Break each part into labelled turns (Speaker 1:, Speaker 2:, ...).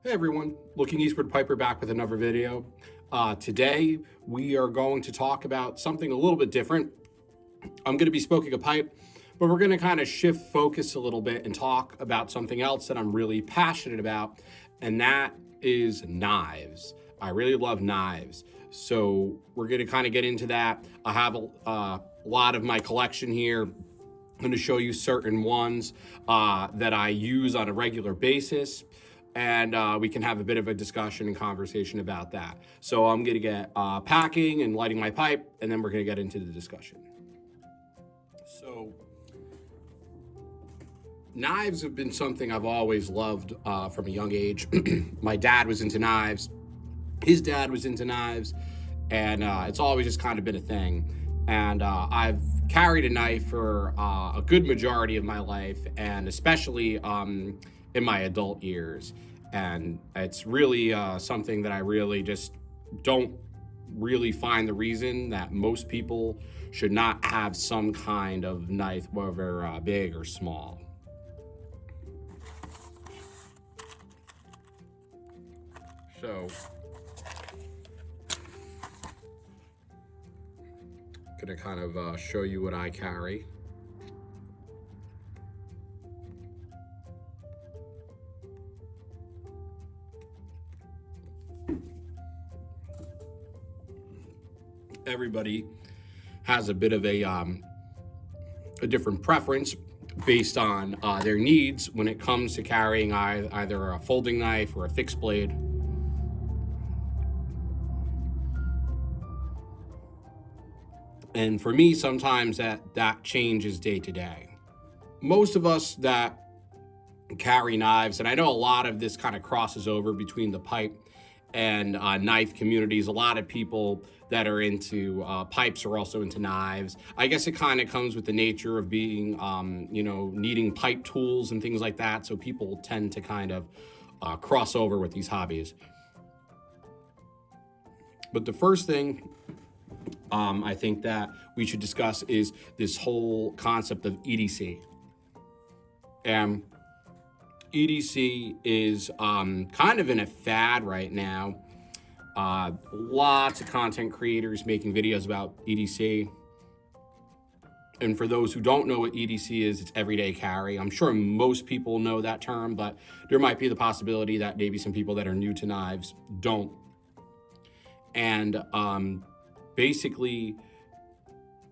Speaker 1: Hey everyone, Looking Eastward Piper back with another video. Today we are going to talk about something a little bit different. I'm going to be smoking a pipe, but we're going to kind of shift focus a little bit and talk about something else that I'm really passionate about, and that is knives. I really love knives. So we're going to kind of get into that. I have a lot of my collection here. I'm going to show you certain ones that I use on a regular basis, and we can have a bit of a discussion and conversation about that. So I'm going to get packing and lighting my pipe, and then we're going to get into the discussion. So knives have been something I've always loved from a young age. My dad was into knives. His dad was into knives, and it's always just kind of been a thing. And I've carried a knife for a good majority of my life, and especially in my adult years. And it's really something that I really just don't really find the reason that most people should not have some kind of knife, whether big or small. So gonna kind of show you what I carry. Everybody has a bit of a different preference based on their needs when it comes to carrying either a folding knife or a fixed blade. And for me, sometimes that changes day to day. Most of us that carry knives, and I know a lot of this kind of crosses over between the pipe and knife communities. A lot of people that are into pipes are also into knives. I guess it kind of comes with the nature of being, needing pipe tools and things like that. So people tend to kind of cross over with these hobbies. But the first thing I think that we should discuss is this whole concept of EDC. And EDC is kind of in a fad right now. Lots of content creators making videos about EDC. And for those who don't know what EDC is, it's everyday carry. I'm sure most people know that term, but there might be the possibility that maybe some people that are new to knives don't. And basically,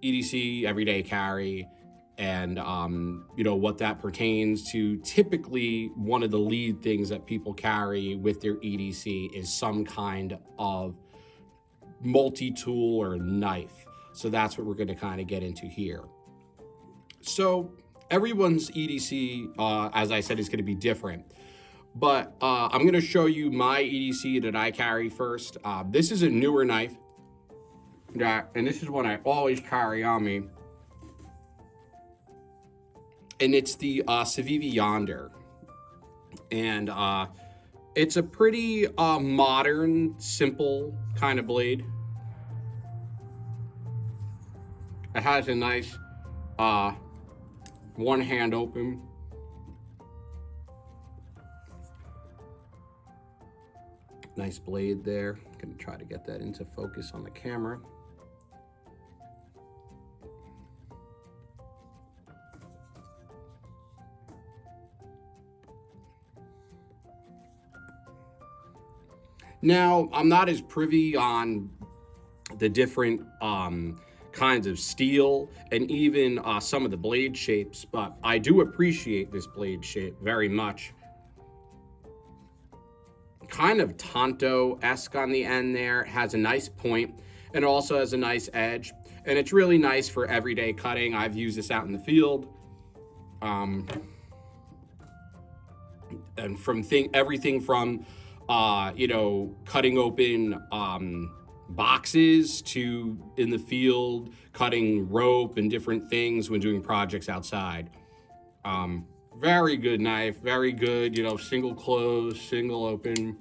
Speaker 1: EDC, everyday carry, and what that pertains to. Typically, one of the lead things that people carry with their EDC is some kind of multi-tool or knife. So that's what we're going to kind of get into here. So everyone's EDC, as I said, is going to be different. But I'm going to show you my EDC that I carry first. This is a newer knife, and this is one I always carry on me. And it's the Civivi Yonder. And it's a pretty modern, simple kind of blade. It has a nice one hand open. Nice blade there. I'm gonna try to get that into focus on the camera. Now, I'm not as privy on the different kinds of steel and even some of the blade shapes, but I do appreciate this blade shape very much. Kind of Tonto-esque on the end there. It has a nice point, and it also has a nice edge, and it's really nice for everyday cutting. I've used this out in the field. And from everything from cutting open boxes to in the field, cutting rope and different things when doing projects outside. Very good knife, very good, single close, single open.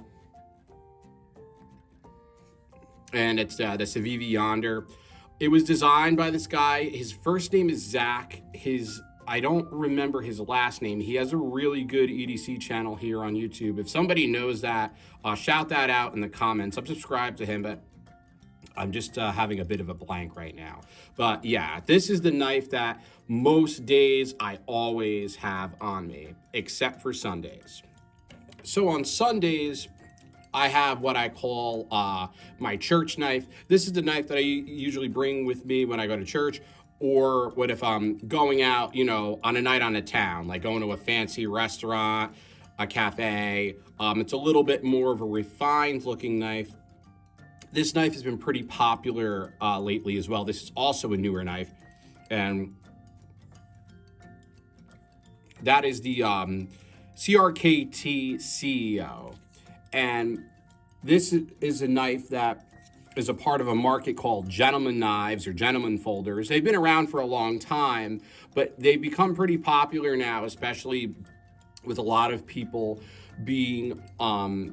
Speaker 1: And it's the Civivi Yonder. It was designed by this guy. His first name is Zach. His I don't remember his last name. He has a really good EDC channel here on YouTube. If somebody knows that, shout that out in the comments. I'm subscribed to him, but I'm just having a bit of a blank right now. But yeah, this is the knife that most days I always have on me, except for Sundays. So on Sundays, I have what I call my church knife. This is the knife that I usually bring with me when I go to church, or what if I'm going out, you know, on a night on a town, like going to a fancy restaurant, a cafe. It's a little bit more of a refined looking knife. This knife has been pretty popular lately as well. This is also a newer knife, and that is the CRKT CEO. And this is a knife that is a part of a market called gentleman knives or gentleman folders. They've been around for a long time, but they've become pretty popular now, especially with a lot of people being,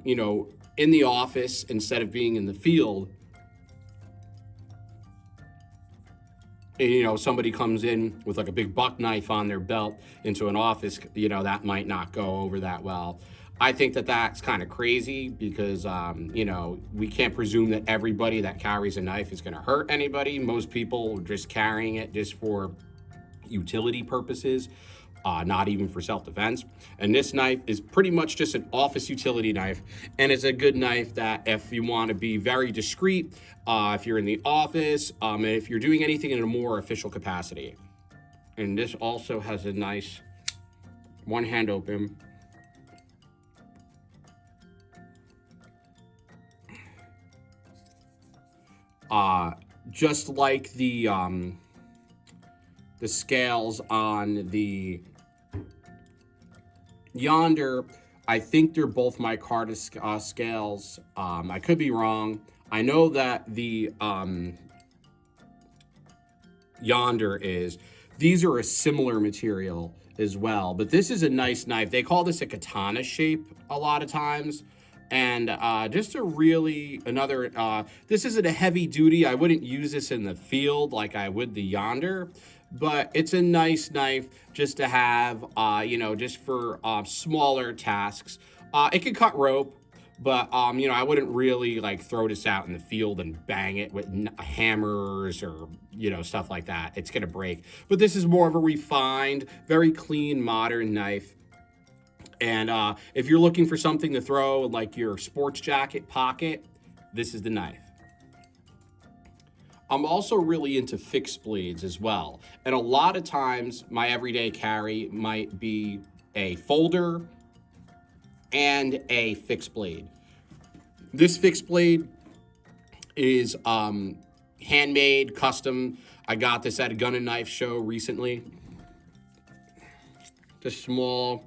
Speaker 1: you know, in the office instead of being in the field. And, you know, somebody comes in with like a big buck knife on their belt into an office, you know, that might not go over that well. I think that that's kind of crazy because, you know, we can't presume that everybody that carries a knife is going to hurt anybody. Most people are just carrying it just for utility purposes, not even for self-defense. And this knife is pretty much just an office utility knife. And it's a good knife that if you want to be very discreet, if you're in the office, and if you're doing anything in a more official capacity. And this also has a nice one-hand open. Just like the scales on the Yonder, I think they're both micarta scales. I could be wrong. I know that the Yonder is. These are a similar material as well, but this is a nice knife. They call this a katana shape a lot of times. And just a really, this isn't a heavy duty. I wouldn't use this in the field like I would the Yonder, but it's a nice knife just to have, you know, just for smaller tasks. It could cut rope, but, you know, I wouldn't really like throw this out in the field and bang it with hammers or, you know, stuff like that. It's going to break. But this is more of a refined, very clean, modern knife. And if you're looking for something to throw like your sports jacket pocket, this is the knife. I'm also really into fixed blades as well. And a lot of times my everyday carry might be a folder and a fixed blade. This fixed blade is handmade, custom. I got this at a gun and knife show recently. Just small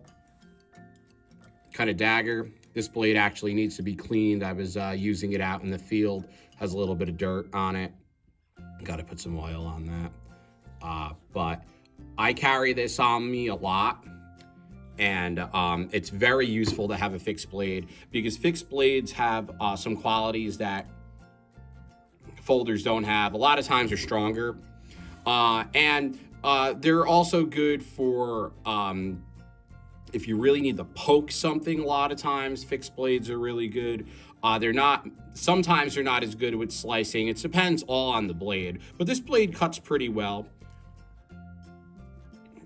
Speaker 1: kind of dagger. This blade actually needs to be cleaned. I was using it out in the field. Has a little bit of dirt on it. Got to put some oil on that. But I carry this on me a lot. And it's very useful to have a fixed blade because fixed blades have some qualities that folders don't have. A lot of times they're stronger. And they're also good for if you really need to poke something. A lot of times fixed blades are really good. Sometimes they're not as good with slicing. It depends all on the blade, but this blade cuts pretty well.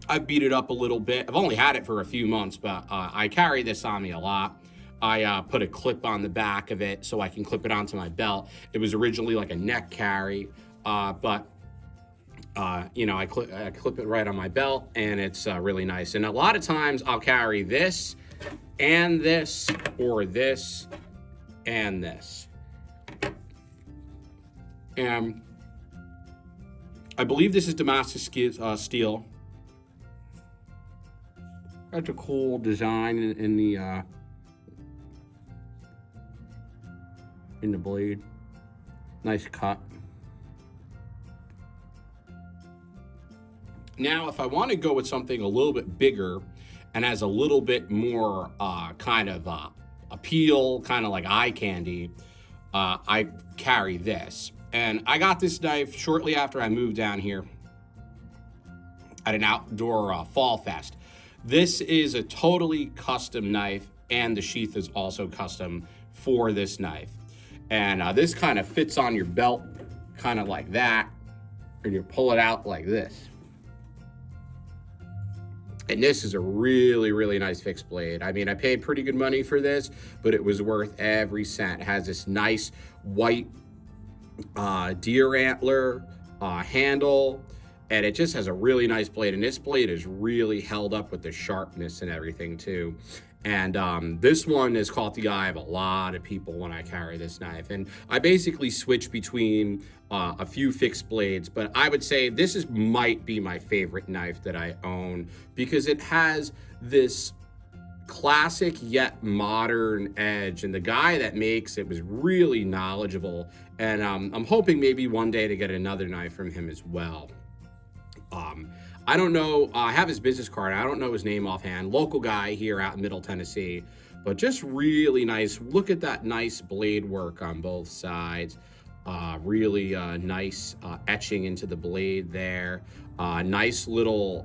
Speaker 1: I've beat it up a little bit. I've only had it for a few months, but I carry this on me a lot. I put a clip on the back of it so I can clip it onto my belt. It was originally like a neck carry, but you know, I clip it right on my belt, and it's really nice. And a lot of times I'll carry this and this, or this and this. And I believe this is Damascus steel. That's a cool design in the blade. Nice cut. Now, if I want to go with something a little bit bigger and has a little bit more kind of appeal, kind of like eye candy, I carry this. And I got this knife shortly after I moved down here. at an outdoor fall fest. This is a totally custom knife, and the sheath is also custom for this knife. And this kind of fits on your belt, kind of like that, and you pull it out like this. And this is a really, really nice fixed blade. I mean, I paid pretty good money for this, but it was worth every cent. It has this nice white deer antler handle, and it just has a really nice blade. And this blade is really held up with the sharpness and everything too. And this one has caught the eye of a lot of people when I carry this knife. And I basically switch between a few fixed blades, but I would say this might be my favorite knife that I own, because it has this classic yet modern edge, and the guy that makes it was really knowledgeable. And I'm hoping maybe one day to get another knife from him as well. I don't know, I have his business card. I don't know his name offhand. Local guy here out in Middle Tennessee, but just really nice. Look at that nice blade work on both sides. Really nice etching into the blade there. Nice little,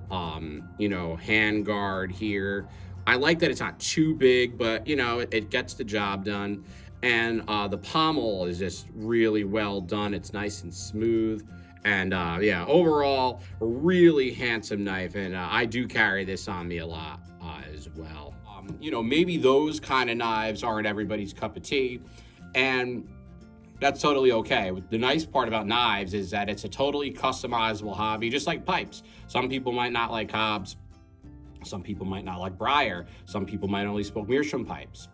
Speaker 1: hand guard here. I like that it's not too big, but it gets the job done. And the pommel is just really well done. It's nice and smooth. And yeah, overall, a really handsome knife. And I do carry this on me a lot as well. Maybe those kind of knives aren't everybody's cup of tea, and that's totally okay. The nice part about knives is that it's a totally customizable hobby, just like pipes. Some people might not like Hobbs. Some people might not like Briar. Some people might only smoke Meerschaum pipes.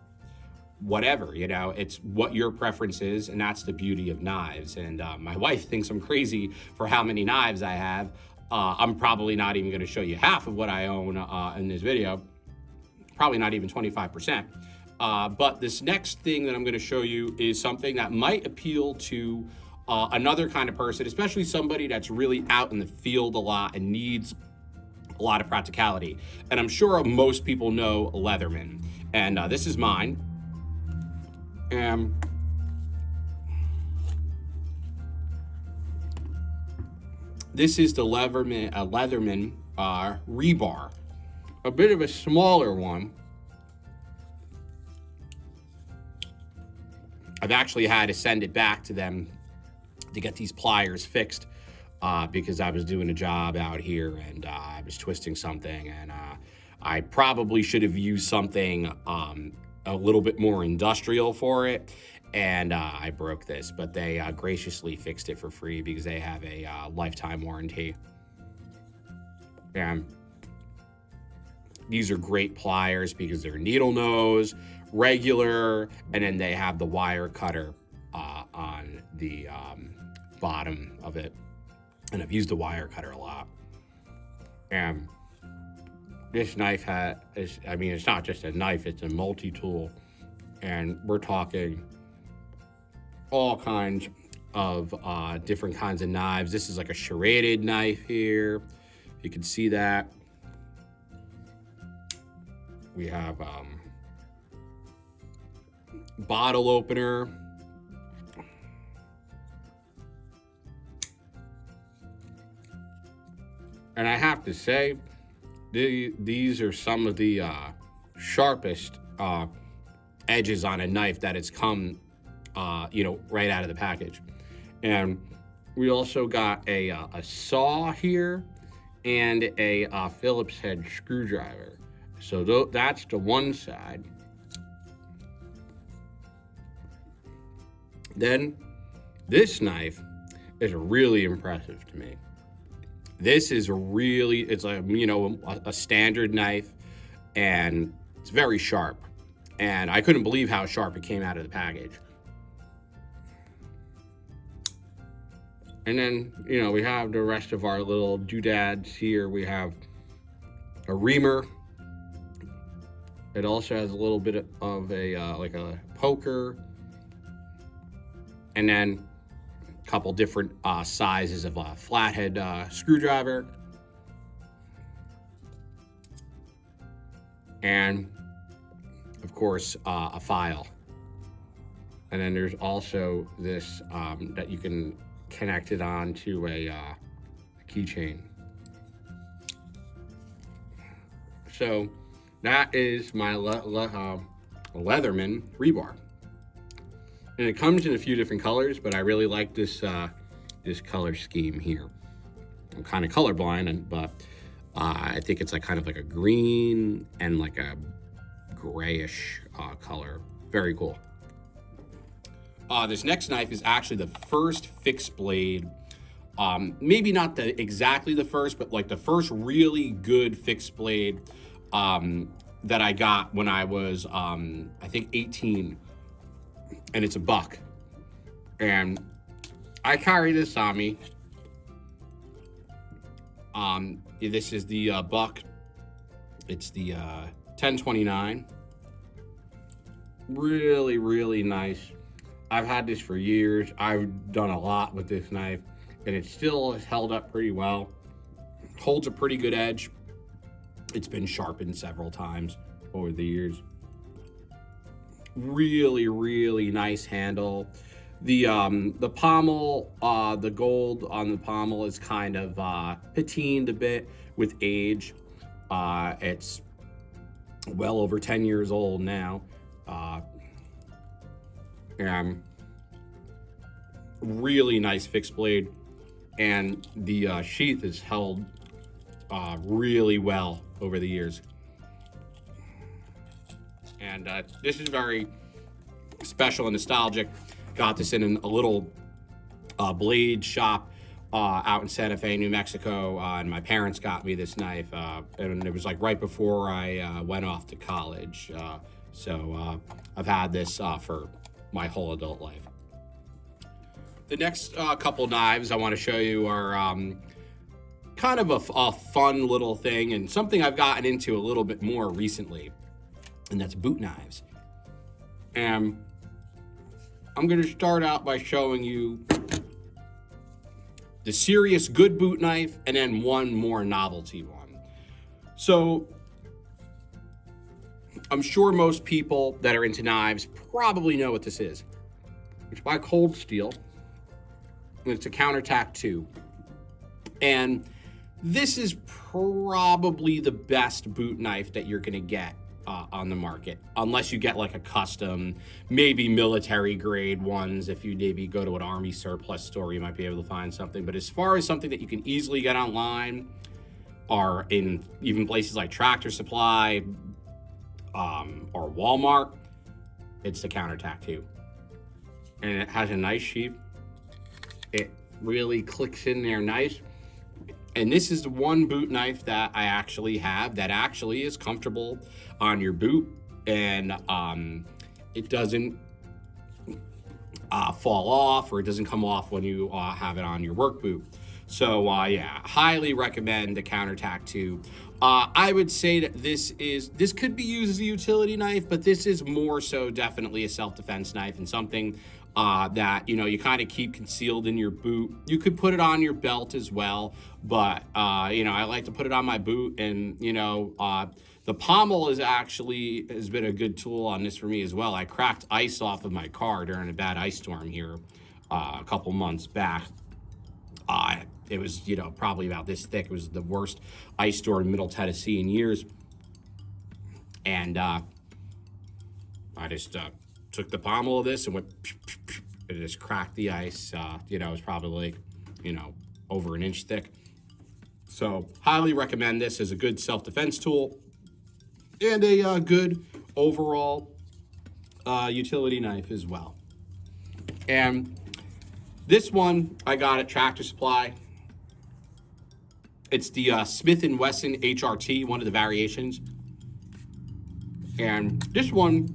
Speaker 1: Whatever, it's what your preference is, and that's the beauty of knives. And my wife thinks I'm crazy for how many knives I have. I'm probably not even going to show you half of what I own in this video. Probably not even 25%. But this next thing that I'm going to show you is something that might appeal to another kind of person, especially somebody that's really out in the field a lot and needs a lot of practicality. And I'm sure most people know Leatherman. And this is mine. This is the Leatherman rebar, a bit of a smaller one. I've actually had to send it back to them to get these pliers fixed because I was doing a job out here and I was twisting something, and I probably should have used something a little bit more industrial for it, and I broke this, but they graciously fixed it for free because they have a lifetime warranty. And these are great pliers because they're needle nose, regular, and then they have the wire cutter on the bottom of it, and I've used the wire cutter a lot. And this knife it's not just a knife, it's a multi-tool. And we're talking all kinds of different kinds of knives. This is like a serrated knife here. You can see that. We have bottle opener. And I have to say, these are some of the sharpest edges on a knife that it's come, right out of the package. And we also got a saw here and a Phillips head screwdriver. So that's the one side. Then this knife is really impressive to me. This is it's a standard knife, and it's very sharp. And I couldn't believe how sharp it came out of the package. And then, we have the rest of our little doodads here. We have a reamer. It also has a little bit of like a poker. And then a couple different sizes of a flathead screwdriver. And, of course, a file. And then there's also this that you can connect it on to a keychain. So that is my Leatherman rebar. And it comes in a few different colors, but I really like this this color scheme here. I'm kind of colorblind, but I think it's like kind of like a green and like a grayish color. Very cool. This next knife is actually the first fixed blade. Maybe not exactly the first, but like the first really good fixed blade that I got when I was, I think 18, and it's a buck. And I carry this on me. This is the buck. It's the 1029. Really, really nice. I've had this for years. I've done a lot with this knife, and it still has held up pretty well. Holds a pretty good edge. It's been sharpened several times over the years. Really, really nice handle. The pommel, the gold on the pommel is kind of patined a bit with age. It's well over 10 years old now. And really nice fixed blade, and the sheath is held really well over the years. And this is very special and nostalgic. Got this in a little blade shop out in Santa Fe, New Mexico, and my parents got me this knife, and it was like right before I went off to college. So I've had this for my whole adult life. The next couple knives I want to show you are kind of a fun little thing, and something I've gotten into a little bit more recently, and that's boot knives. And I'm going to start out by showing you the serious good boot knife, and then one more novelty one. So I'm sure most people that are into knives probably know what this is. It's by Cold Steel, and it's a Counterattack 2. And this is probably the best boot knife that you're gonna get on the market, unless you get like a custom, maybe military grade ones. If you maybe go to an Army surplus store, you might be able to find something. But as far as something that you can easily get online, or in even places like Tractor Supply, or Walmart, it's the Counterattack 2. And it has a nice sheath. It really clicks in there nice. And this is the one boot knife that I actually have that actually is comfortable on your boot, and it doesn't fall off, or it doesn't come off when you have it on your work boot. So yeah, highly recommend the Counterattack 2. I would say that this could be used as a utility knife, but this is more so definitely a self-defense knife, and something that, you know, you kind of keep concealed in your boot. You could put it on your belt as well, but you know, I like to put it on my boot. And you know, the pommel has been a good tool on this for me as well. I cracked ice off of my car during a bad ice storm here a couple months back. It was, you know, probably about this thick. It was the worst ice storm in Middle Tennessee in years. And I just took the pommel of this and went, and just cracked the ice. You know, it was probably, you know, over an inch thick. So highly recommend this as a good self-defense tool and a good overall utility knife as well. And this one I got at Tractor Supply. It's the Smith & Wesson HRT, one of the variations. And this one,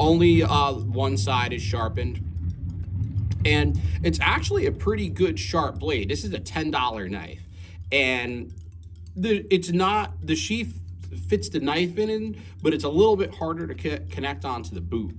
Speaker 1: only one side is sharpened. And it's actually a pretty good sharp blade. This is a $10 knife. And the sheath fits the knife in, but it's a little bit harder to connect onto the boot.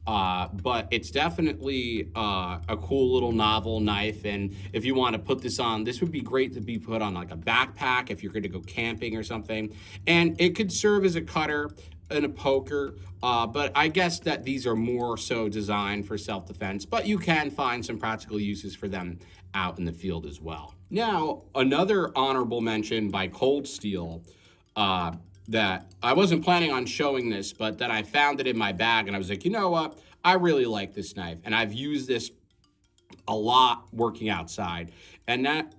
Speaker 1: But it's definitely a cool little novel knife. And if you want to put this on, this would be great to be put on like a backpack if you're going to go camping or something. And it could serve as a cutter and a poker. But I guess that these are more so designed for self-defense, but you can find some practical uses for them out in the field as well. Now, another honorable mention by Cold Steel that I wasn't planning on showing this, but then I found it in my bag and I was like, you know what? I really like this knife. And I've used this a lot working outside. And that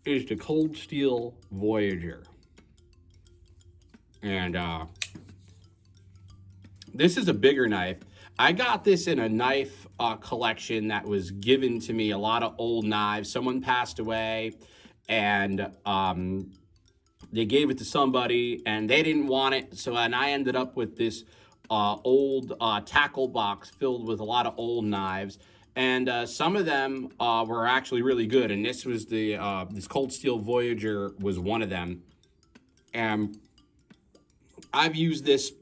Speaker 1: is the Cold Steel Voyager. And this is a bigger knife. I got this in a knife collection that was given to me, a lot of old knives. Someone passed away and they gave it to somebody and they didn't want it. So, and I ended up with this old tackle box filled with a lot of old knives. And some of them were actually really good. And this was this Cold Steel Voyager was one of them. And I've used this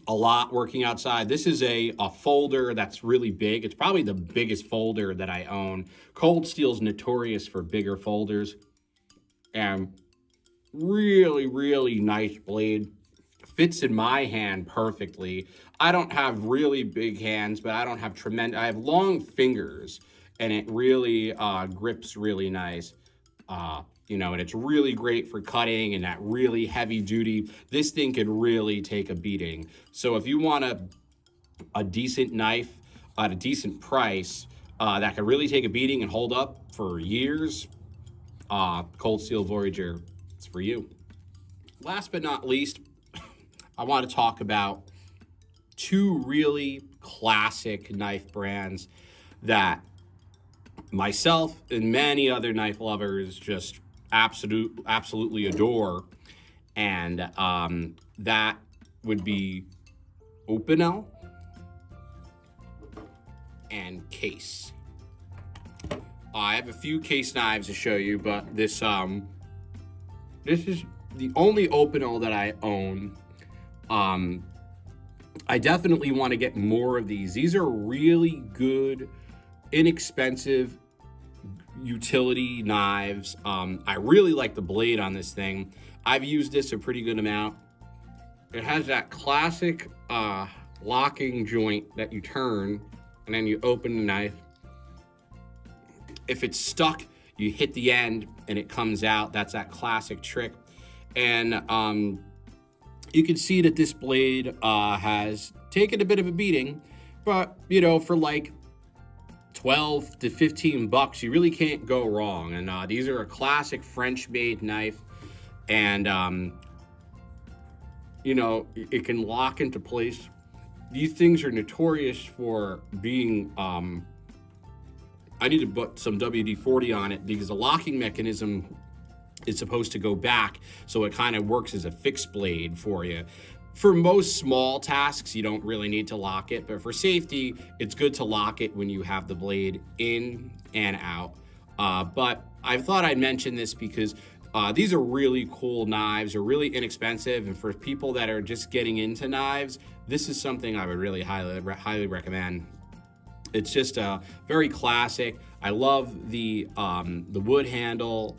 Speaker 1: a lot working outside. This is a folder that's really big. It's probably the biggest folder that I own. Cold Steel's notorious for bigger folders. And really, really nice blade. Fits in my hand perfectly. I don't have really big hands, but I don't have tremendous, I have long fingers and it really grips really nice. You know, and it's really great for cutting and that really heavy duty. This thing could really take a beating. So if you want a decent knife at a decent price that could really take a beating and hold up for years, Cold Steel Voyager, it's for you. Last but not least, I want to talk about two really classic knife brands that myself and many other knife lovers just absolutely adore. And that would be Opinel and Case. I have a few Case knives to show you, but this is the only Opinel that I own. I definitely want to get more of these. These are really good, inexpensive utility knives. I really like the blade on this thing. I've used this a pretty good amount. It has that classic locking joint that you turn and then you open the knife. If it's stuck, you hit the end and it comes out. That's that classic trick. And you can see that this blade has taken a bit of a beating, but you know, for like 12 to 15 bucks, you really can't go wrong. And these are a classic French-made knife, and you know, it can lock into place. These things are notorious for being, I need to put some WD-40 on it because the locking mechanism is supposed to go back, so it kind of works as a fixed blade for you. For most small tasks, you don't really need to lock it, but for safety, it's good to lock it when you have the blade in and out. But I thought I'd mention this because these are really cool knives. They're really inexpensive, and for people that are just getting into knives, this is something I would really highly recommend. It's just very classic. I love the wood handle.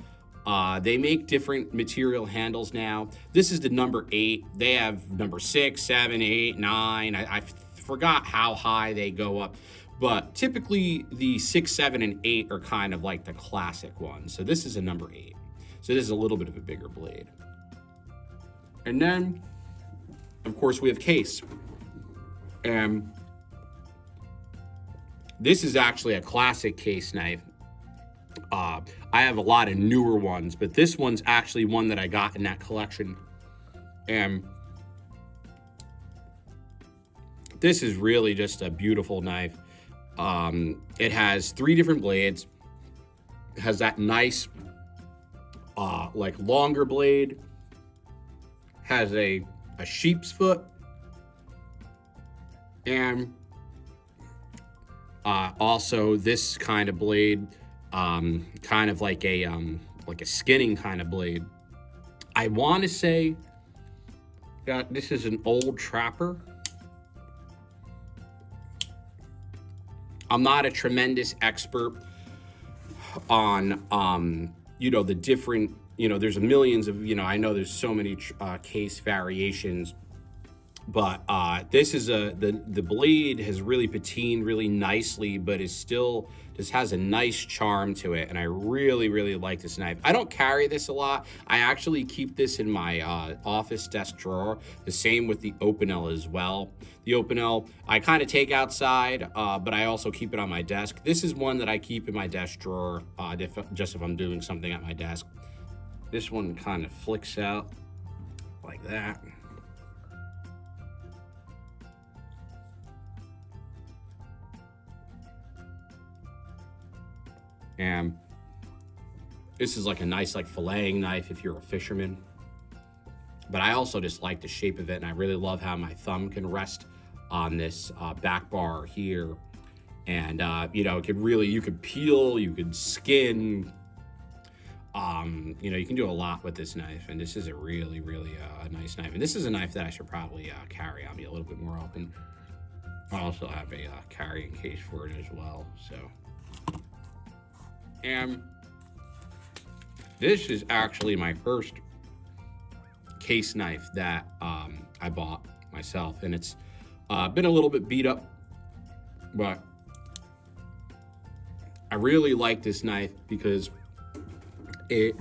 Speaker 1: They make different material handles now. This is the number 8. They have number 6, 7, 8, 9. I forgot how high they go up, but typically the 6, 7, and 8 are kind of like the classic ones. So this is a number 8. So this is a little bit of a bigger blade. And then, of course, we have Case. And this is actually a classic Case knife. I have a lot of newer ones, but this one's actually one that I got in that collection. And this is really just a beautiful knife. It has 3 different blades. It has that nice, like longer blade. Has a sheep's foot. And also this kind of blade, kind of like a skinning kind of blade. I want to say that this is an old trapper. I'm not a tremendous expert on, you know, the different, you know, there's millions of, you know, I know there's so many Case variations. But this is the blade has really patined really nicely, but is still just has a nice charm to it, and I really, really like this knife. I don't carry this a lot. I actually keep this in my office desk drawer. The same with the Opinel as well. The Opinel I kind of take outside, but I also keep it on my desk. This is one that I keep in my desk drawer, just if I'm doing something at my desk. This one kind of flicks out like that. And this is like a nice like filleting knife if you're a fisherman. But I also just like the shape of it, and I really love how my thumb can rest on this back bar here. And you know, it could really, you could peel, you could skin. You know, you can do a lot with this knife, and this is a really, really nice knife. And this is a knife that I should probably carry on me a little bit more often. I also have a carrying case for it as well, so. And this is actually my first case knife that I bought myself, and it's been a little bit beat up, but I really like this knife because it's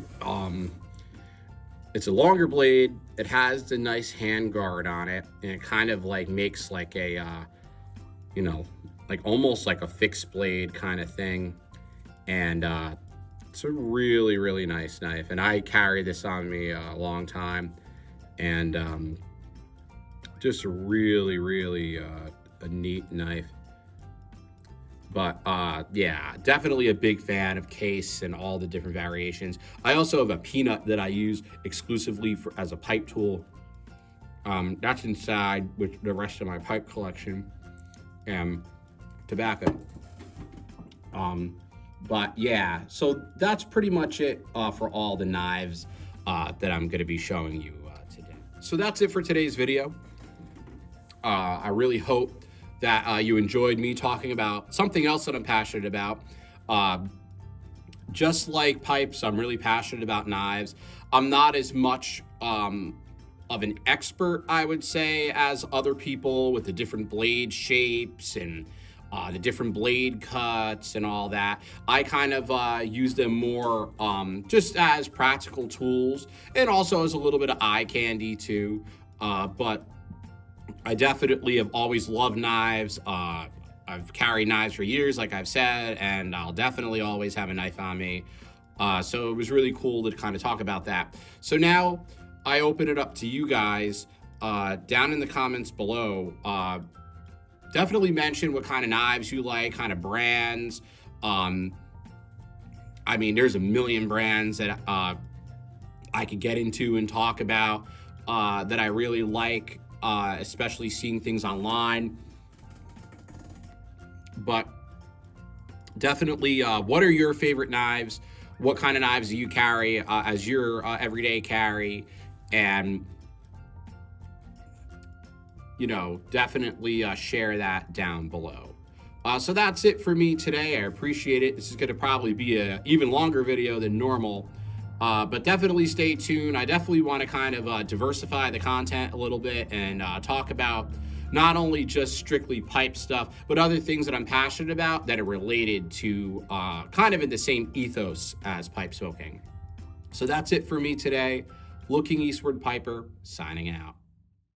Speaker 1: a longer blade. It has the nice hand guard on it, and it kind of like makes like a you know, like almost like a fixed blade kind of thing. And it's a really, really nice knife, and I carry this on me a long time, and just a really, really a neat knife. But yeah, definitely a big fan of case and all the different variations. I also have a peanut that I use exclusively as a pipe tool. That's inside with the rest of my pipe collection and tobacco. But yeah, so that's pretty much it for all the knives that I'm going to be showing you today. So that's it for today's video. I really hope that you enjoyed me talking about something else that I'm passionate about. Just like pipes, I'm really passionate about knives. I'm not as much of an expert, I would say, as other people with the different blade shapes and the different blade cuts and all that. I kind of use them more just as practical tools, and also as a little bit of eye candy too. But I definitely have always loved knives. I've carried knives for years, like I've said, and I'll definitely always have a knife on me. So it was really cool to kind of talk about that. So now I open it up to you guys down in the comments below. Definitely mention what kind of knives you like, kind of brands. I mean, there's a million brands that I could get into and talk about that I really like, especially seeing things online. But definitely, what are your favorite knives? What kind of knives do you carry as your everyday carry? And you know, definitely share that down below. So that's it for me today. I appreciate it. This is going to probably be an even longer video than normal, but definitely stay tuned. I definitely want to kind of diversify the content a little bit and talk about not only just strictly pipe stuff, but other things that I'm passionate about that are related to kind of in the same ethos as pipe smoking. So that's it for me today. Looking Eastward Piper, signing out.